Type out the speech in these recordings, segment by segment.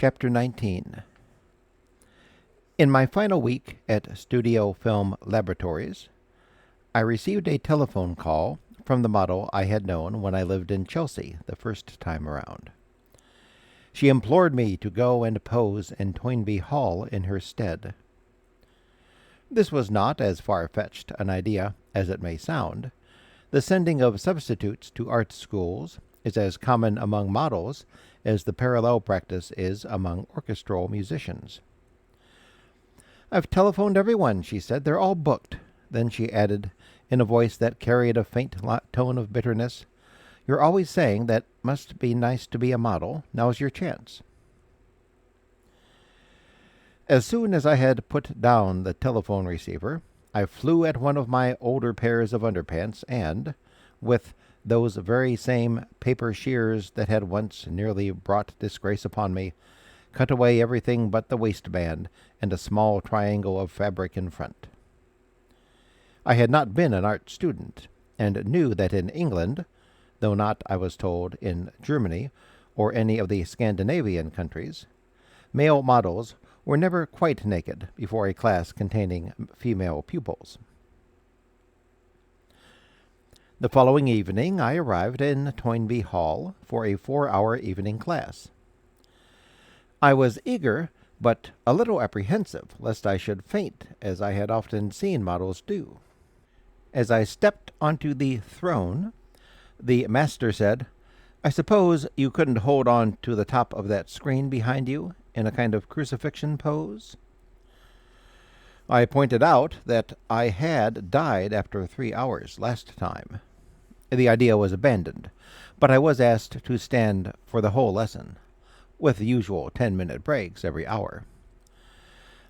Chapter 19. In my final week at Studio Film Laboratories, I received a telephone call from the model I had known when I lived in Chelsea the first time around. She implored me to go and pose in Toynbee Hall in her stead. This was not as far-fetched an idea as it may sound. The sending of substitutes to art schools is as common among models as the parallel practice is among orchestral musicians. "I've telephoned everyone," she said. "They're all booked." Then she added, in a voice that carried a faint tone of bitterness, "You're always saying that must be nice to be a model. Now's your chance." As soon as I had put down the telephone receiver, I flew at one of my older pairs of underpants and, with those very same paper shears that had once nearly brought disgrace upon me, cut away everything but the waistband and a small triangle of fabric in front. I had not been an art student, and knew that in England, though not, I was told, in Germany or any of the Scandinavian countries, male models were never quite naked before a class containing female pupils. The following evening I arrived in Toynbee Hall for a 4-hour evening class. I was eager, but a little apprehensive lest I should faint, as I had often seen models do. As I stepped onto the throne, the master said, "I suppose you couldn't hold on to the top of that screen behind you in a kind of crucifixion pose?" I pointed out that I had died after 3 hours last time. The idea was abandoned, but I was asked to stand for the whole lesson, with the usual 10-minute breaks every hour.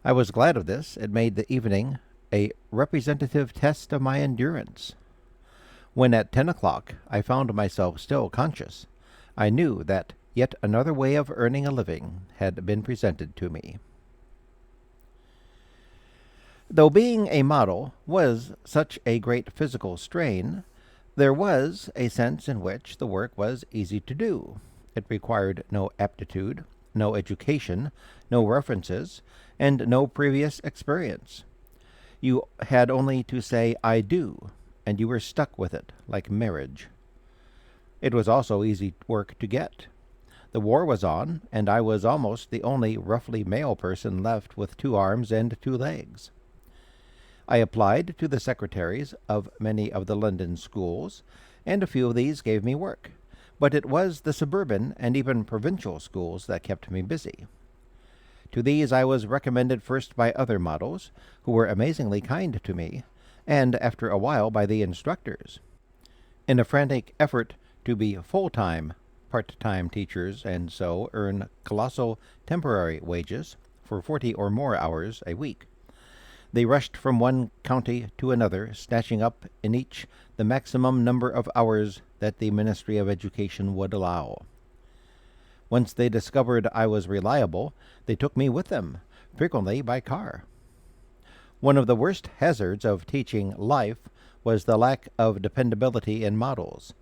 I was glad of this. It made the evening a representative test of my endurance. When at 10 o'clock I found myself still conscious, I knew that yet another way of earning a living had been presented to me. Though being a model was such a great physical strain, there was a sense in which the work was easy to do. It required no aptitude, no education, no references, and no previous experience. You had only to say, "I do," and you were stuck with it, like marriage. It was also easy work to get. The war was on, and I was almost the only roughly male person left with 2 arms and 2 legs. I applied to the secretaries of many of the London schools, and a few of these gave me work, but it was the suburban and even provincial schools that kept me busy. To these I was recommended first by other models, who were amazingly kind to me, and after a while by the instructors. In a frantic effort to be full-time, part-time teachers and so earn colossal temporary wages for 40 or more hours a week, they rushed from one county to another, snatching up in each the maximum number of hours that the Ministry of Education would allow. Once they discovered I was reliable, they took me with them, frequently by car. One of the worst hazards of teaching life was the lack of dependability in models.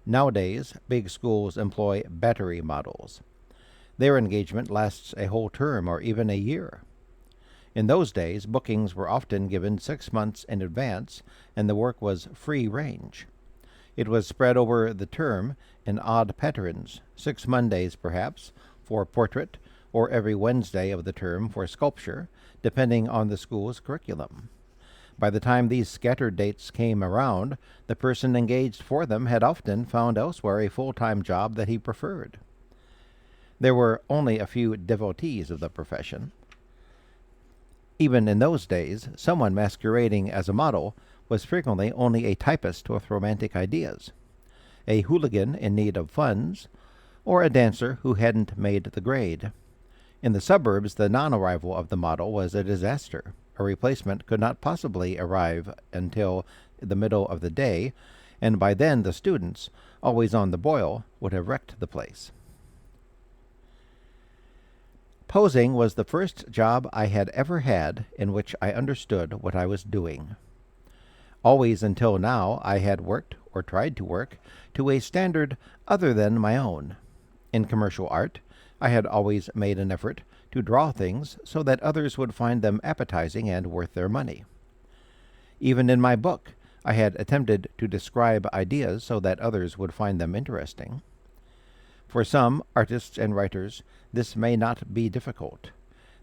Nowadays, big schools employ battery models. Their engagement lasts a whole term or even a year. In those days, bookings were often given 6 months in advance, and the work was free range. It was spread over the term in odd patterns, 6 Mondays perhaps for portrait, or every Wednesday of the term for sculpture, depending on the school's curriculum. By the time these scattered dates came around, the person engaged for them had often found elsewhere a full-time job that he preferred. There were only a few devotees of the profession. Even in those days, someone masquerading as a model was frequently only a typist with romantic ideas, a hooligan in need of funds, or a dancer who hadn't made the grade. In the suburbs, the non-arrival of the model was a disaster. A replacement could not possibly arrive until the middle of the day, and by then the students, always on the boil, would have wrecked the place. Posing was the first job I had ever had in which I understood what I was doing. Always until now I had worked, or tried to work, to a standard other than my own. In commercial art, I had always made an effort to draw things so that others would find them appetizing and worth their money. Even in my book, I had attempted to describe ideas so that others would find them interesting. For some artists and writers, this may not be difficult.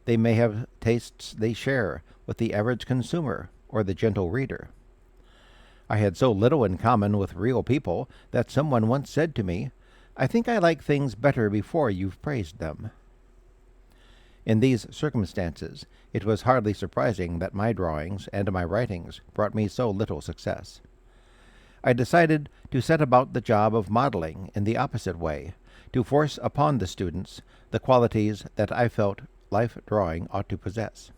They may have tastes they share with the average consumer or the gentle reader. I had so little in common with real people that someone once said to me, "I think I like things better before you've praised them." In these circumstances, it was hardly surprising that my drawings and my writings brought me so little success. I decided to set about the job of modeling in the opposite way, to force upon the students the qualities that I felt life drawing ought to possess.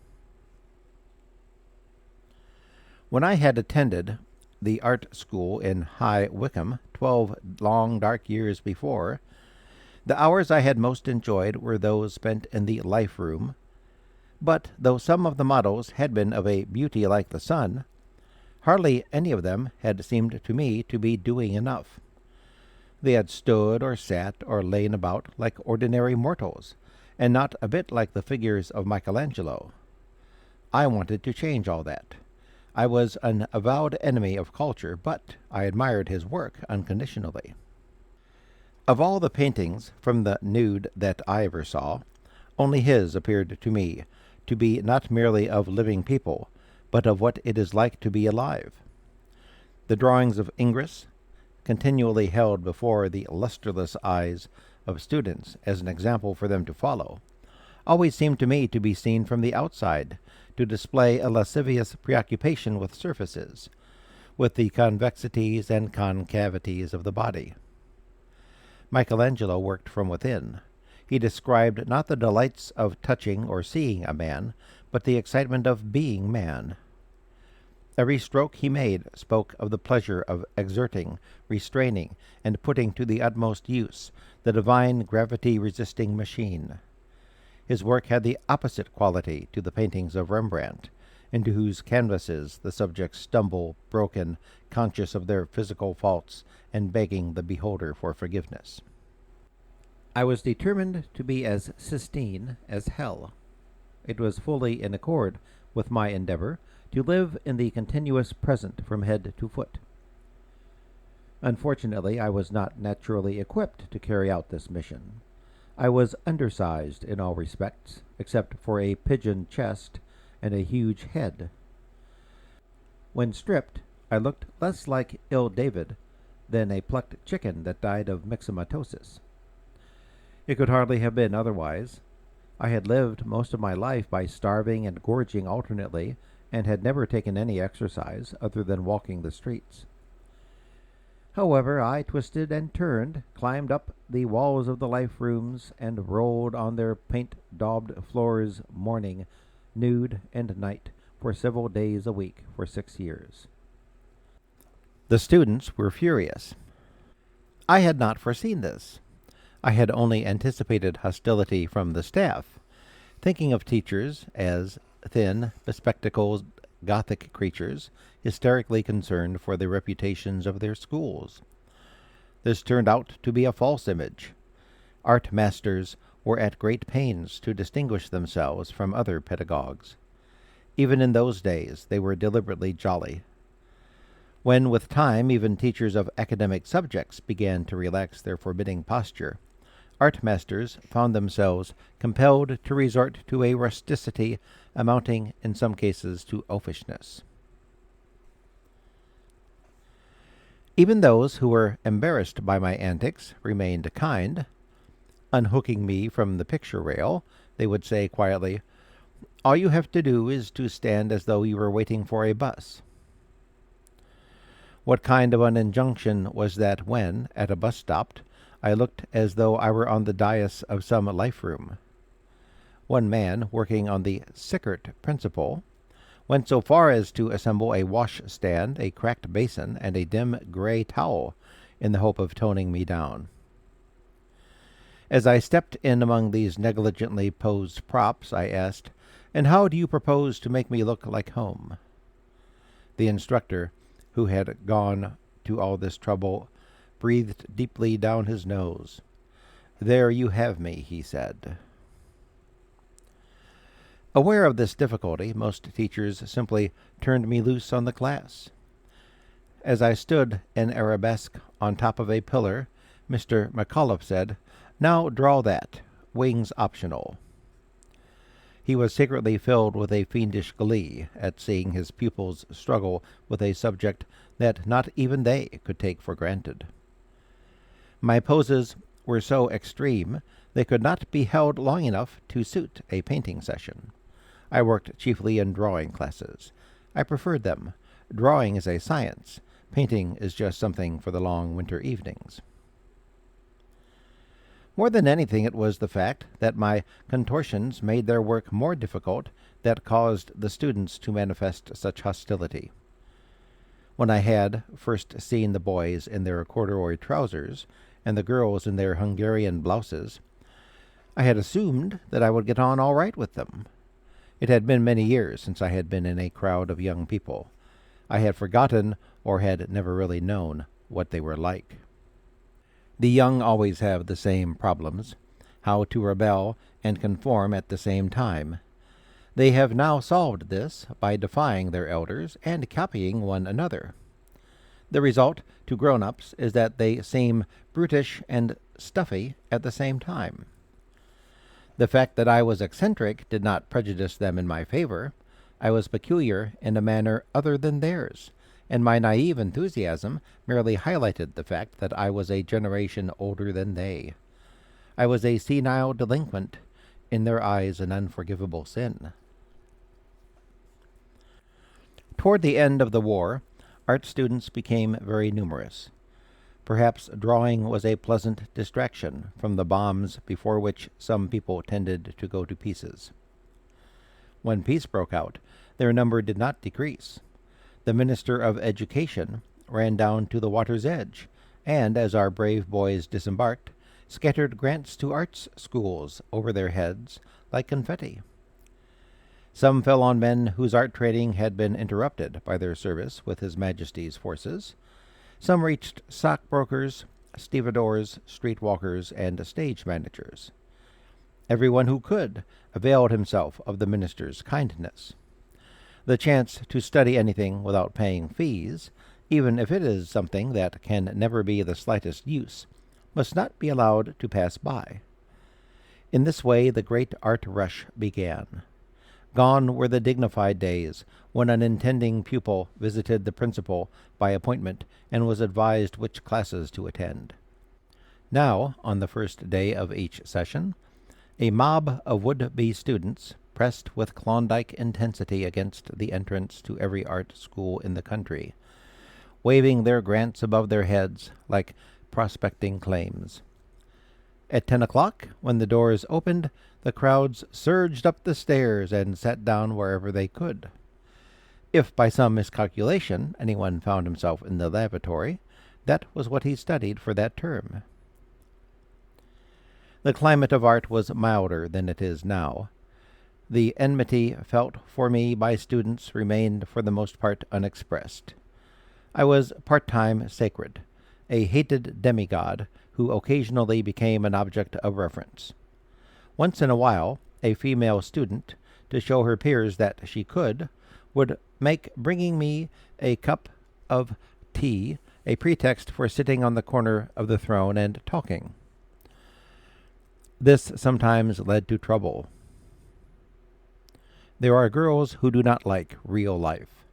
When I had attended the art school in High Wycombe 12 long dark years before, the hours I had most enjoyed were those spent in the life room, but though some of the models had been of a beauty like the sun, hardly any of them had seemed to me to be doing enough. They had stood or sat or lain about like ordinary mortals, and not a bit like the figures of Michelangelo. I wanted to change all that. I was an avowed enemy of culture, but I admired his work unconditionally. Of all the paintings from the nude that I ever saw, only his appeared to me to be not merely of living people, but of what it is like to be alive. The drawings of Ingres, continually held before the lustreless eyes of students as an example for them to follow, always seemed to me to be seen from the outside, to display a lascivious preoccupation with surfaces, with the convexities and concavities of the body. Michelangelo worked from within. He described not the delights of touching or seeing a man, but the excitement of being man. Every stroke he made spoke of the pleasure of exerting, restraining, and putting to the utmost use the divine gravity-resisting machine. His work had the opposite quality to the paintings of Rembrandt, into whose canvases the subjects stumble, broken, conscious of their physical faults, and begging the beholder for forgiveness. I was determined to be as Sistine as hell. It was fully in accord with my endeavor to live in the continuous present from head to foot. Unfortunately, I was not naturally equipped to carry out this mission. I was undersized in all respects, except for a pigeon chest and a huge head. When stripped, I looked less like ill David than a plucked chicken that died of myxomatosis. It could hardly have been otherwise. I had lived most of my life by starving and gorging alternately, and had never taken any exercise other than walking the streets. However, I twisted and turned, climbed up the walls of the life rooms, and rolled on their paint-daubed floors morning, nude, and night for several days a week for 6 years. The students were furious. I had not foreseen this. I had only anticipated hostility from the staff, thinking of teachers as thin, bespectacled Gothic creatures, hysterically concerned for the reputations of their schools. This turned out to be a false image. Art masters were at great pains to distinguish themselves from other pedagogues. Even in those days they were deliberately jolly. When, with time, even teachers of academic subjects began to relax their forbidding posture, art masters found themselves compelled to resort to a rusticity amounting in some cases to oafishness. Even those who were embarrassed by my antics remained kind. Unhooking me from the picture rail, they would say quietly, "All you have to do is to stand as though you were waiting for a bus." What kind of an injunction was that when, at a bus stop, I looked as though I were on the dais of some life room? One man, working on the Sickert principle, went so far as to assemble a wash-stand, a cracked basin, and a dim gray towel in the hope of toning me down. As I stepped in among these negligently posed props, I asked, "And how do you propose to make me look like home?" The instructor, who had gone to all this trouble, breathed deeply down his nose. "There you have me," he said. Aware of this difficulty, most teachers simply turned me loose on the class. As I stood in arabesque on top of a pillar, Mr. McAuliffe said, "Now draw that. Wings optional." He was secretly filled with a fiendish glee at seeing his pupils struggle with a subject that not even they could take for granted. My poses were so extreme they could not be held long enough to suit a painting session. I worked chiefly in drawing classes. I preferred them. Drawing is a science. Painting is just something for the long winter evenings. More than anything, it was the fact that my contortions made their work more difficult that caused the students to manifest such hostility. When I had first seen the boys in their corduroy trousers and the girls in their Hungarian blouses, I had assumed that I would get on all right with them. It had been many years since I had been in a crowd of young people. I had forgotten, or had never really known, what they were like. The young always have the same problems, how to rebel and conform at the same time. They have now solved this by defying their elders and copying one another. The result to grown-ups is that they seem brutish and stuffy at the same time. The fact that I was eccentric did not prejudice them in my favor. I was peculiar in a manner other than theirs, and my naive enthusiasm merely highlighted the fact that I was a generation older than they. I was a senile delinquent, in their eyes an unforgivable sin. Toward the end of the war, art students became very numerous. Perhaps drawing was a pleasant distraction from the bombs before which some people tended to go to pieces. When peace broke out, their number did not decrease. The Minister of Education ran down to the water's edge, and, as our brave boys disembarked, scattered grants to arts schools over their heads like confetti. Some fell on men whose art training had been interrupted by their service with His Majesty's forces. Some reached stockbrokers, stevedores, streetwalkers, and stage managers. Everyone who could availed himself of the minister's kindness. The chance to study anything without paying fees, even if it is something that can never be the slightest use, must not be allowed to pass by. In this way the great art rush began. Gone were the dignified days when an intending pupil visited the principal by appointment and was advised which classes to attend. Now, on the first day of each session, a mob of would-be students pressed with Klondike intensity against the entrance to every art school in the country, waving their grants above their heads like prospecting claims. At 10 o'clock, when the doors opened, the crowds surged up the stairs and sat down wherever they could. If by some miscalculation anyone found himself in the lavatory, that was what he studied for that term. The climate of art was milder than it is now. The enmity felt for me by students remained for the most part unexpressed. I was part-time sacred, a hated demigod who occasionally became an object of reverence. Once in a while, a female student, to show her peers that she could, would make bringing me a cup of tea a pretext for sitting on the corner of the throne and talking. This sometimes led to trouble. There are girls who do not like real life.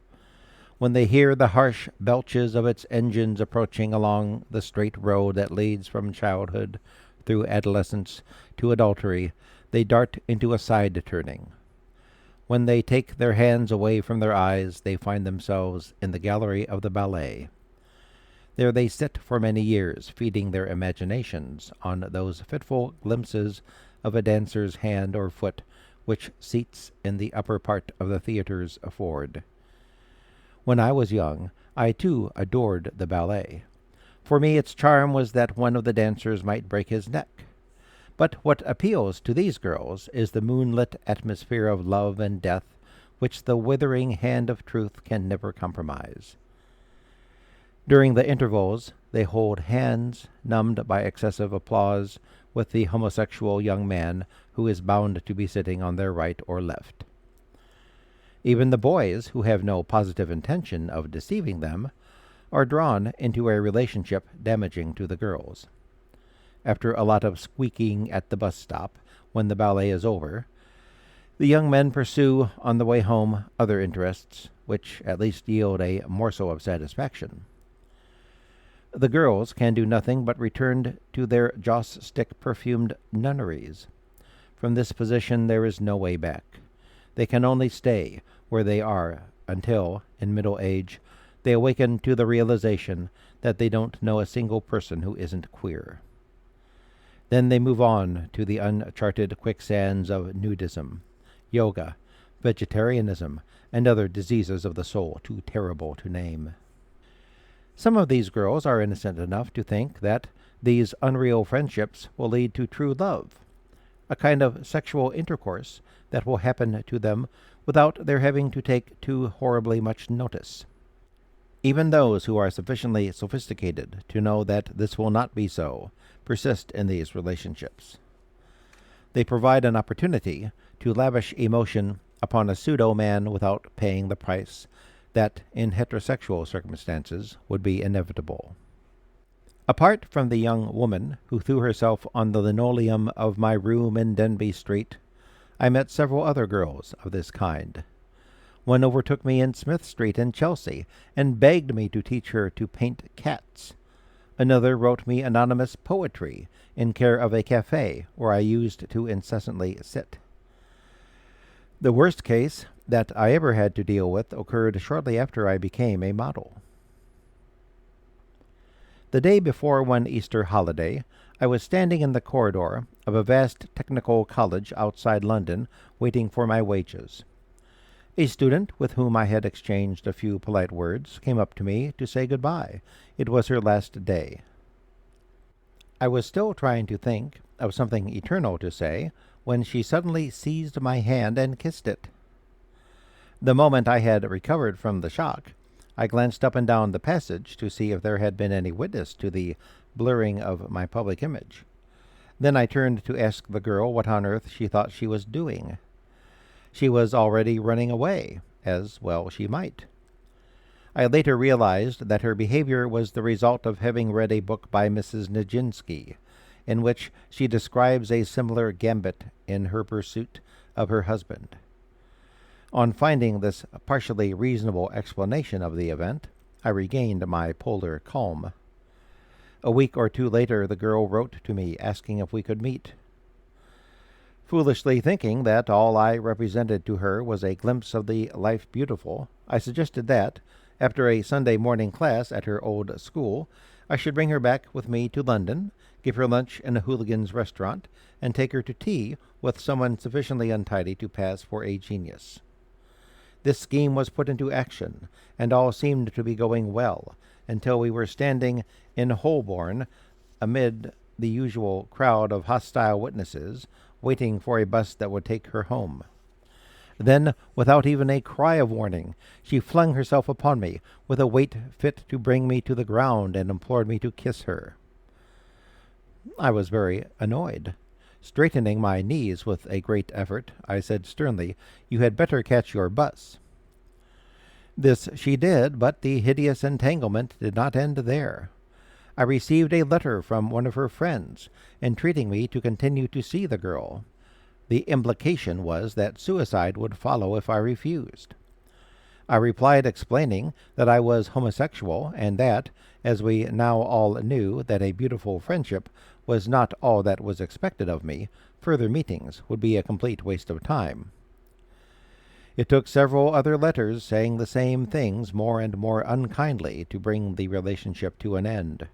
When they hear the harsh belches of its engines approaching along the straight road that leads from childhood through adolescence to adultery, they dart into a side turning. When they take their hands away from their eyes, they find themselves in the gallery of the ballet. There they sit for many years, feeding their imaginations on those fitful glimpses of a dancer's hand or foot which seats in the upper part of the theaters afford. When I was young, I too adored the ballet. For me its charm was that one of the dancers might break his neck. But what appeals to these girls is the moonlit atmosphere of love and death which the withering hand of truth can never compromise. During the intervals, they hold hands, numbed by excessive applause, with the homosexual young man who is bound to be sitting on their right or left. Even the boys, who have no positive intention of deceiving them, are drawn into a relationship damaging to the girls. After a lot of squeaking at the bus stop when the ballet is over, the young men pursue on the way home other interests, which at least yield a morsel of satisfaction. The girls can do nothing but return to their joss-stick perfumed nunneries. From this position there is no way back. They can only stay where they are until, in middle age, they awaken to the realization that they don't know a single person who isn't queer. Then they move on to the uncharted quicksands of nudism, yoga, vegetarianism, and other diseases of the soul too terrible to name. Some of these girls are innocent enough to think that these unreal friendships will lead to true love, a kind of sexual intercourse that will happen to them without their having to take too horribly much notice. Even those who are sufficiently sophisticated to know that this will not be so persist in these relationships. They provide an opportunity to lavish emotion upon a pseudo-man without paying the price that, in heterosexual circumstances, would be inevitable. Apart from the young woman who threw herself on the linoleum of my room in Denby Street, I met several other girls of this kind. One overtook me in Smith Street in Chelsea and begged me to teach her to paint cats. Another wrote me anonymous poetry in care of a cafe where I used to incessantly sit. The worst case that I ever had to deal with occurred shortly after I became a model. The day before one Easter holiday, I was standing in the corridor of a vast technical college outside London, waiting for my wages. A student with whom I had exchanged a few polite words came up to me to say goodbye. It was her last day. I was still trying to think of something eternal to say when she suddenly seized my hand and kissed it. The moment I had recovered from the shock, I glanced up and down the passage to see if there had been any witness to the blurring of my public image. Then I turned to ask the girl what on earth she thought she was doing. She was already running away, as well she might. I later realized that her behavior was the result of having read a book by Mrs. Nijinsky, in which she describes a similar gambit in her pursuit of her husband. On finding this partially reasonable explanation of the event, I regained my polar calm. A week or two later, the girl wrote to me asking if we could meet. Foolishly thinking that all I represented to her was a glimpse of the life beautiful, I suggested that, after a Sunday morning class at her old school, I should bring her back with me to London, give her lunch in a hooligan's restaurant, and take her to tea with someone sufficiently untidy to pass for a genius. This scheme was put into action, and all seemed to be going well, until we were standing in Holborn amid the usual crowd of hostile witnesses, waiting for a bus that would take her home. Then, without even a cry of warning, she flung herself upon me with a weight fit to bring me to the ground and implored me to kiss her. I was very annoyed. Straightening my knees with a great effort, I said sternly, "You had better catch your bus." This she did, but the hideous entanglement did not end there. I received a letter from one of her friends, entreating me to continue to see the girl. The implication was that suicide would follow if I refused. I replied explaining that I was homosexual, and that, as we now all knew that a beautiful friendship was not all that was expected of me, further meetings would be a complete waste of time. It took several other letters saying the same things more and more unkindly to bring the relationship to an end.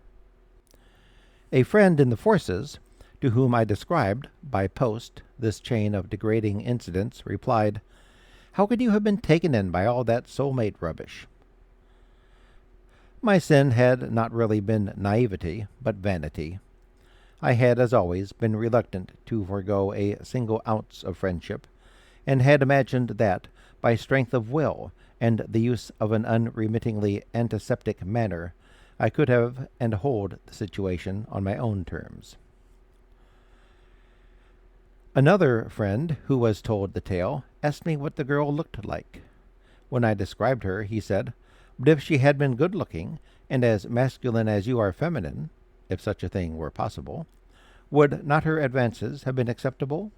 A friend in the forces, to whom I described, by post, this chain of degrading incidents, replied, "How could you have been taken in by all that soulmate rubbish?" My sin had not really been naivety, but vanity. I had, as always, been reluctant to forego a single ounce of friendship, and had imagined that, by strength of will and the use of an unremittingly antiseptic manner, I could have and hold the situation on my own terms. Another friend, who was told the tale, asked me what the girl looked like. When I described her, he said, "But if she had been good-looking, and as masculine as you are feminine, if such a thing were possible, would not her advances have been acceptable?"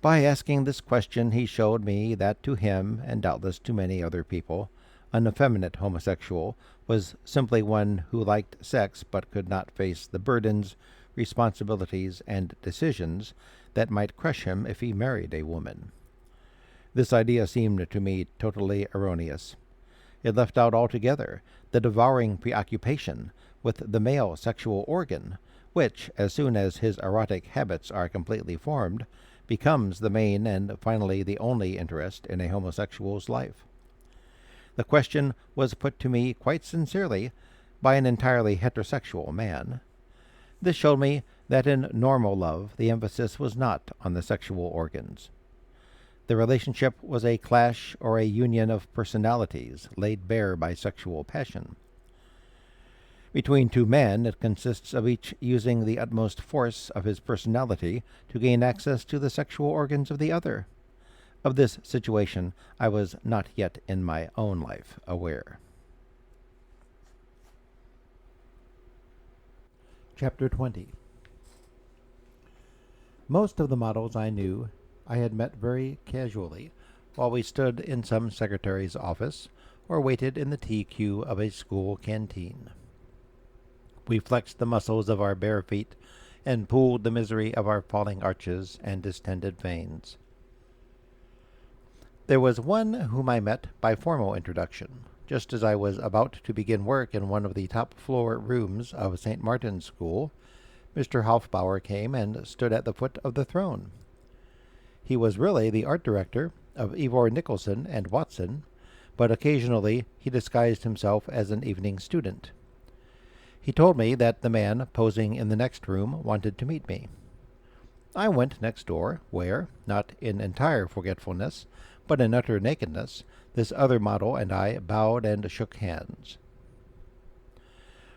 By asking this question, he showed me that to him, and doubtless to many other people, an effeminate homosexual was simply one who liked sex but could not face the burdens, responsibilities, and decisions that might crush him if he married a woman. This idea seemed to me totally erroneous. It left out altogether the devouring preoccupation with the male sexual organ, which, as soon as his erotic habits are completely formed, becomes the main and finally the only interest in a homosexual's life. The question was put to me quite sincerely by an entirely heterosexual man. This showed me that in normal love the emphasis was not on the sexual organs. The relationship was a clash or a union of personalities laid bare by sexual passion. Between two men, it consists of each using the utmost force of his personality to gain access to the sexual organs of the other. Of this situation I was not yet in my own life aware. Chapter 20. Most of the models I knew I had met very casually while we stood in some secretary's office or waited in the tea queue of a school canteen. We flexed the muscles of our bare feet and pulled the misery of our falling arches and distended veins. There was one whom I met by formal introduction, just as I was about to begin work in one of the top-floor rooms of St. Martin's School. Mr. Hofbauer came and stood at the foot of the throne. He was really the art director of Ivor Nicholson and Watson, but occasionally he disguised himself as an evening student. He told me that the man posing in the next room wanted to meet me. I went next door, where, not in entire forgetfulness, but in utter nakedness, this other model and I bowed and shook hands.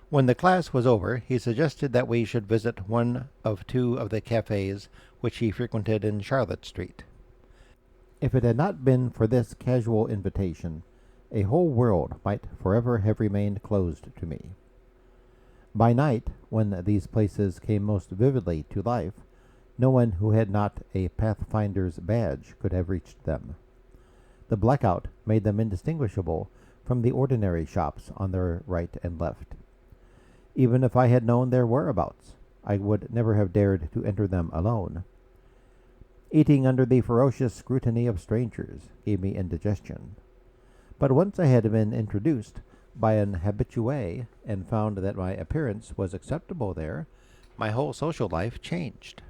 When the class was over, he suggested that we should visit one of two of the cafes which he frequented in Charlotte Street. If it had not been for this casual invitation, a whole world might forever have remained closed to me. By night, when these places came most vividly to life, no one who had not a Pathfinder's badge could have reached them. The blackout made them indistinguishable from the ordinary shops on their right and left. Even if I had known their whereabouts, I would never have dared to enter them alone. Eating under the ferocious scrutiny of strangers gave me indigestion. But once I had been introduced by an habitué and found that my appearance was acceptable there, my whole social life changed.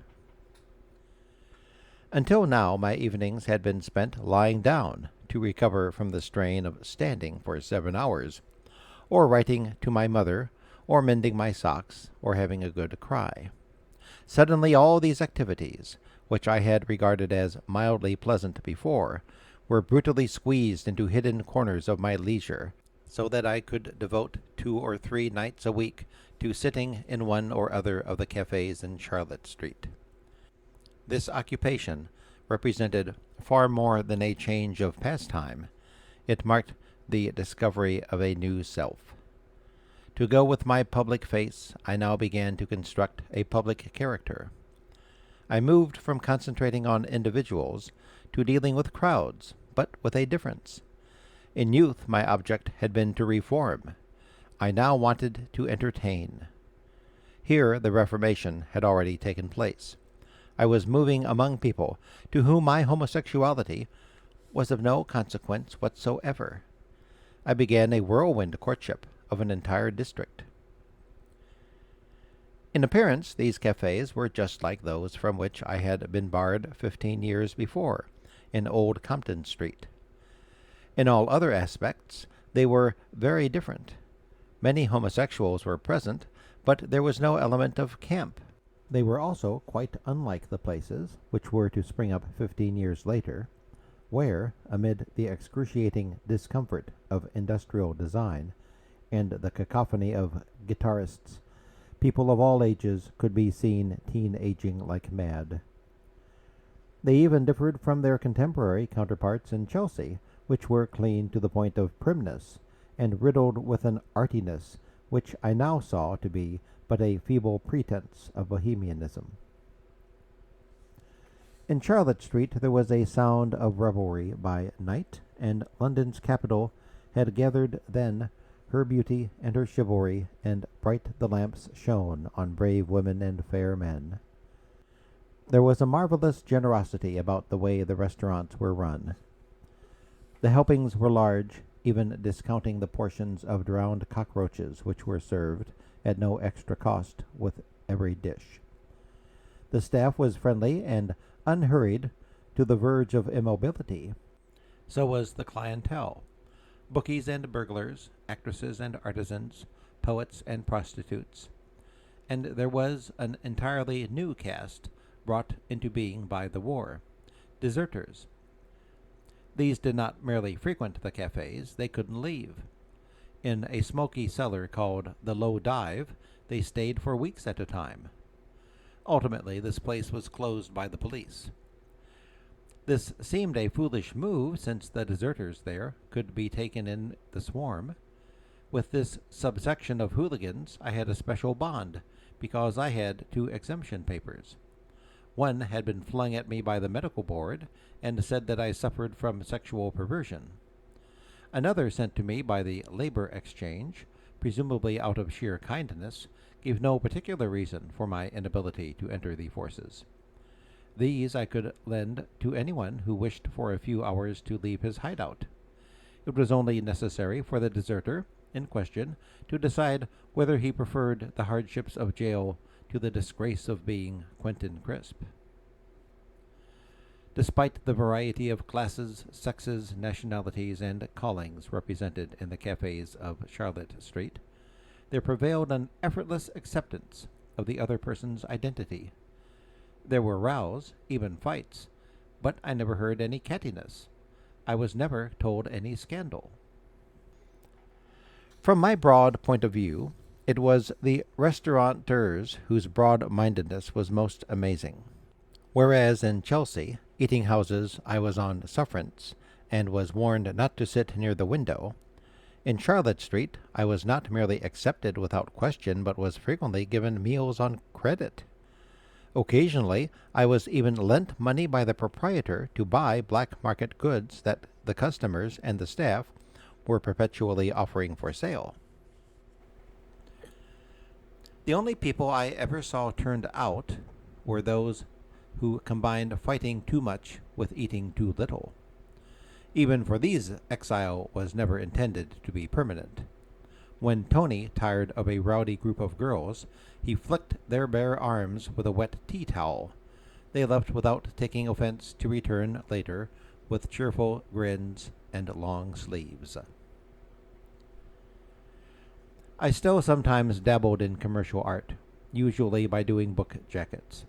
Until now, my evenings had been spent lying down to recover from the strain of standing for 7 hours, or writing to my mother, or mending my socks, or having a good cry. Suddenly all these activities, which I had regarded as mildly pleasant before, were brutally squeezed into hidden corners of my leisure, so that I could devote 2 or 3 nights a week to sitting in one or other of the cafes in Charlotte Street. This occupation represented far more than a change of pastime. It marked the discovery of a new self. To go with my public face, I now began to construct a public character. I moved from concentrating on individuals to dealing with crowds, but with a difference. In youth, my object had been to reform. I now wanted to entertain. Here the reformation had already taken place. I was moving among people to whom my homosexuality was of no consequence whatsoever. I began a whirlwind courtship of an entire district. In appearance, these cafes were just like those from which I had been barred 15 years before, in Old Compton Street. In all other aspects, they were very different. Many homosexuals were present, but there was no element of camp. They were also quite unlike the places which were to spring up 15 years later, where, amid the excruciating discomfort of industrial design and the cacophony of guitarists, People of all ages could be seen teen-aging like mad. They even differed from their contemporary counterparts in Chelsea, which were clean to the point of primness, and riddled with an artiness which I now saw to be but a feeble pretense of bohemianism. In Charlotte Street there was a sound of revelry by night, and London's capital had gathered then her beauty and her chivalry, and bright the lamps shone on brave women and fair men. There was a marvelous generosity about the way the restaurants were run. The helpings were large, even discounting the portions of drowned cockroaches which were served at no extra cost with every dish. The staff was friendly and unhurried to the verge of immobility. So was the clientele. Bookies and burglars, actresses and artisans, poets and prostitutes. And there was an entirely new caste brought into being by the war, deserters. These did not merely frequent the cafes, they couldn't leave. In a smoky cellar called the Low Dive, they stayed for weeks at a time. Ultimately, this place was closed by the police. This seemed a foolish move, since the deserters there could be taken in the swarm. With this subsection of hooligans I had a special bond, because I had 2 exemption papers. One had been flung at me by the medical board, and said that I suffered from sexual perversion. Another, sent to me by the Labor Exchange, presumably out of sheer kindness, gave no particular reason for my inability to enter the forces. These I could lend to anyone who wished for a few hours to leave his hideout. It was only necessary for the deserter in question to decide whether he preferred the hardships of jail to the disgrace of being Quentin Crisp. Despite the variety of classes, sexes, nationalities, and callings represented in the cafes of Charlotte Street, there prevailed an effortless acceptance of the other person's identity. There were rows, even fights, but I never heard any cattiness. I was never told any scandal. From my broad point of view, it was the restaurateurs whose broad-mindedness was most amazing. Whereas in Chelsea, eating houses, I was on sufferance, and was warned not to sit near the window, in Charlotte Street I was not merely accepted without question, but was frequently given meals on credit. Occasionally I was even lent money by the proprietor to buy black market goods that the customers and the staff were perpetually offering for sale. The only people I ever saw turned out were those who combined fighting too much with eating too little. Even for these, exile was never intended to be permanent. When Tony tired of a rowdy group of girls, he flicked their bare arms with a wet tea towel. They left without taking offense to return later with cheerful grins and long sleeves. I still sometimes dabbled in commercial art, usually by doing book jackets.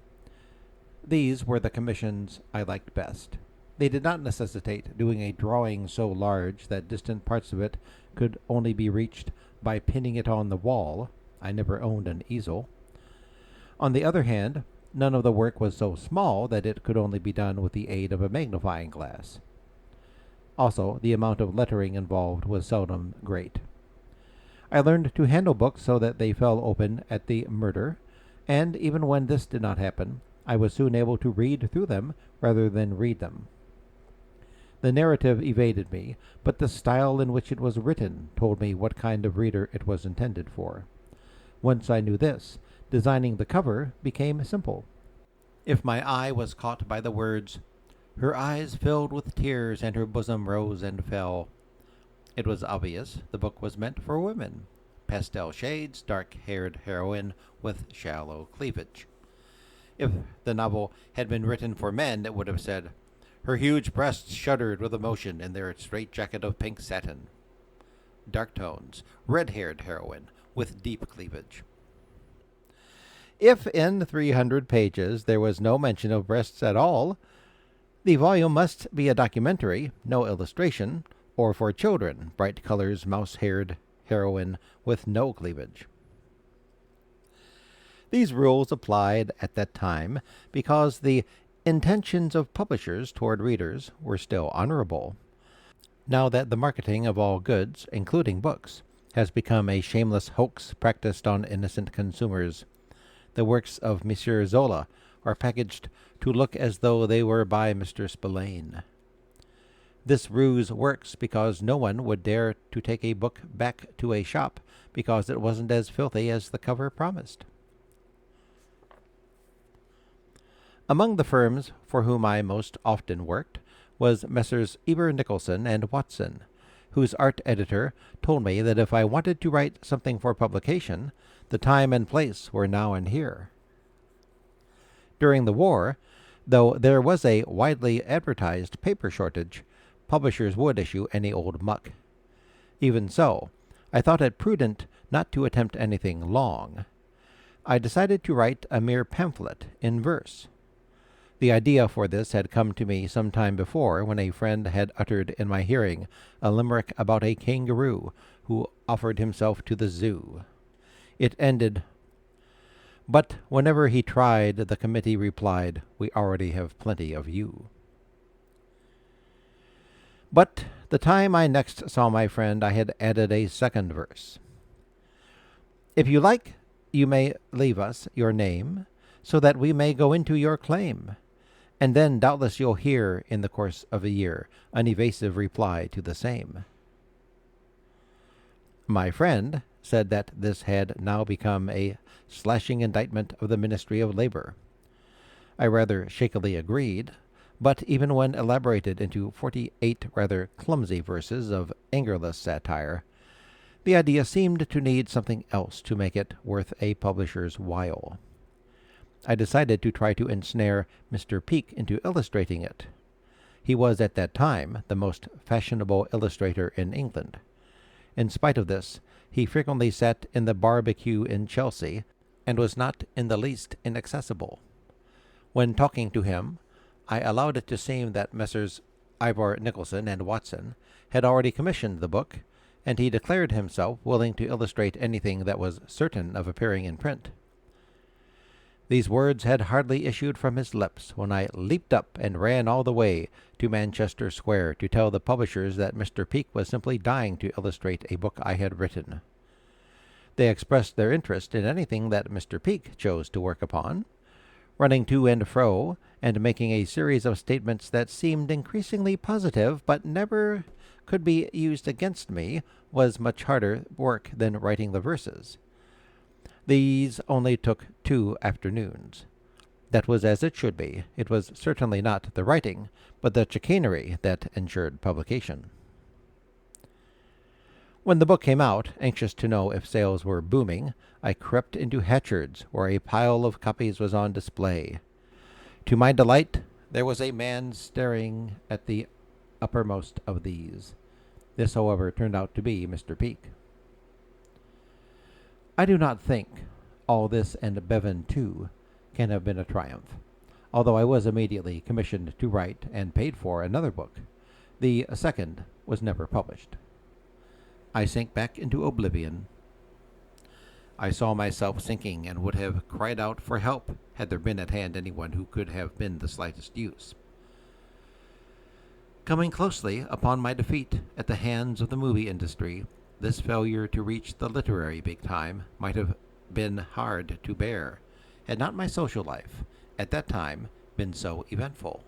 These were the commissions I liked best. They did not necessitate doing a drawing so large that distant parts of it could only be reached by pinning it on the wall. I never owned an easel. On the other hand, none of the work was so small that it could only be done with the aid of a magnifying glass. Also, the amount of lettering involved was seldom great. I learned to handle books so that they fell open at the murder, and even when this did not happen, I was soon able to read through them rather than read them. The narrative evaded me, but the style in which it was written told me what kind of reader it was intended for. Once I knew this, designing the cover became simple. If my eye was caught by the words, "Her eyes filled with tears and her bosom rose and fell," it was obvious the book was meant for women. Pastel shades, dark-haired heroine with shallow cleavage. If the novel had been written for men, it would have said, "Her huge breasts shuddered with emotion in their straitjacket of pink satin." Dark tones, red-haired heroine with deep cleavage. If in 300 pages there was no mention of breasts at all, the volume must be a documentary, no illustration, or for children, bright colors, mouse-haired heroine with no cleavage. These rules applied at that time because the intentions of publishers toward readers were still honorable. Now that the marketing of all goods, including books, has become a shameless hoax practiced on innocent consumers, the works of Monsieur Zola are packaged to look as though they were by Mr. Spillane. This ruse works because no one would dare to take a book back to a shop because it wasn't as filthy as the cover promised. Among the firms for whom I most often worked was Messrs. Eber Nicholson and Watson, whose art editor told me that if I wanted to write something for publication, the time and place were now and here. During the war, though there was a widely advertised paper shortage, publishers would issue any old muck. Even so, I thought it prudent not to attempt anything long. I decided to write a mere pamphlet in verse. The idea for this had come to me some time before, when a friend had uttered in my hearing a limerick about a kangaroo who offered himself to the zoo. It ended, "But whenever he tried, the committee replied, 'We already have plenty of you.' But the time I next saw my friend, I had added a second verse. 'If you like, you may leave us your name, so that we may go into your claim. And then doubtless you'll hear, in the course of a year, an evasive reply to the same.' My friend said that this had now become a slashing indictment of the Ministry of Labor. I rather shakily agreed, but even when elaborated into 48 rather clumsy verses of angerless satire, the idea seemed to need something else to make it worth a publisher's while. I decided to try to ensnare Mr. Peake into illustrating it. He was at that time the most fashionable illustrator in England. In spite of this, he frequently sat in the barbecue in Chelsea, and was not in the least inaccessible. When talking to him, I allowed it to seem that Messrs. Ivor Nicholson and Watson had already commissioned the book, and he declared himself willing to illustrate anything that was certain of appearing in print. These words had hardly issued from his lips when I leaped up and ran all the way to Manchester Square to tell the publishers that Mr. Peake was simply dying to illustrate a book I had written. They expressed their interest in anything that Mr. Peake chose to work upon. Running to and fro, and making a series of statements that seemed increasingly positive, but never could be used against me, was much harder work than writing the verses. These only took 2 afternoons. That was as it should be. It was certainly not the writing, but the chicanery that ensured publication. When the book came out, anxious to know if sales were booming, I crept into Hatchard's, where a pile of copies was on display. To my delight, there was a man staring at the uppermost of these. This, however, turned out to be Mr. Peake. I do not think all this, and Bevan too, can have been a triumph, although I was immediately commissioned to write and paid for another book. The second was never published. I sank back into oblivion. I saw myself sinking, and would have cried out for help had there been at hand anyone who could have been the slightest use. Coming closely upon my defeat at the hands of the movie industry, this failure to reach the literary big time might have been hard to bear, had not my social life, at that time, been so eventful.